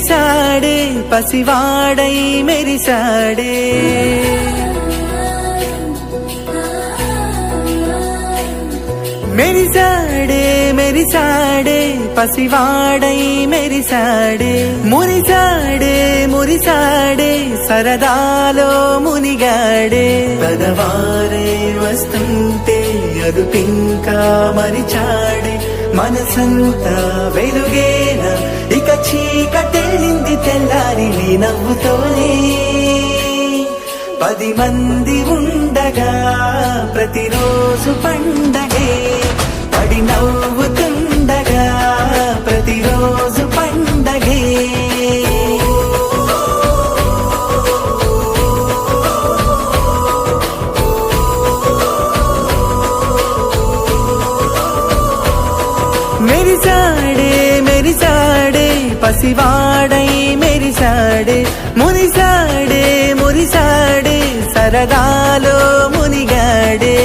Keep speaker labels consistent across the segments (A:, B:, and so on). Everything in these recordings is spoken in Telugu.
A: మెరిసాడే పసివాడై మెరిసాడే మెరిసాడే మెరిసాడే పసివాడై మెరిసాడే మురిసాడే మురిసాడే సరదాలో మునిగాడే పదవారే వస్తుంటే అదుపింకా మరిచాడే మనసంతా వెలుగేన ఇక చీకటెళ్ళింది తెల్లారి నీ నవ్వుతోనే 10 మంది ఉండగా ప్రతిరోజు పండగే పడి నవ్వుతుండగా ప్రతిరోజు పండగే మెరిసాడే మెరిసాడే పసివాడై మెరిసాడే మురిసాడే మురిసాడే సరదాలో మునిగాడే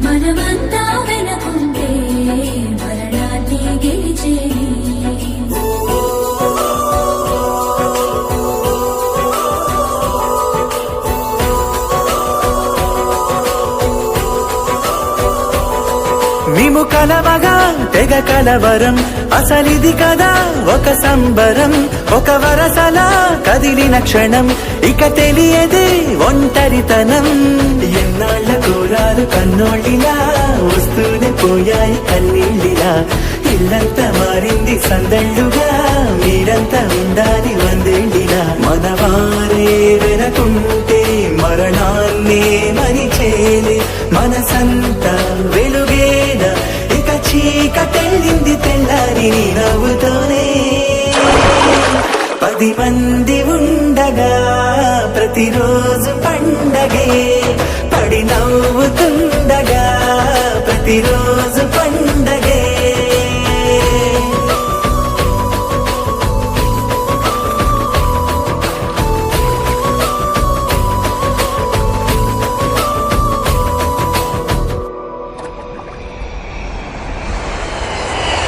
B: మనమంతా వెనకుంటే మరణాన్ని గెలిచేది
A: మేము కలవగా తెగ కలవరం అసలిది కదా ఒక సంబరం ఒక వరసలా కదిలిన క్షణం ఇక తెలియదే ఒంటరితనం ఎన్నాళ్ళ కోరాలు కన్నోళ్ళిలా వస్తూనే పోయాయి కన్నీళ్ళిలా ఇల్లంతా మారింది సందళ్ళుగా మీరంతా ఉండాలి వందేళ్ళిలా మనవారే వెనకుంటే మరణాన్నే మరిచేలే మనసంతా వెలుగేన ఇక చీకటెళ్ళింది తెల్లారి నీ నవ్వుతోనే 10 మంది ఉండగా ప్రతిరోజు పండగే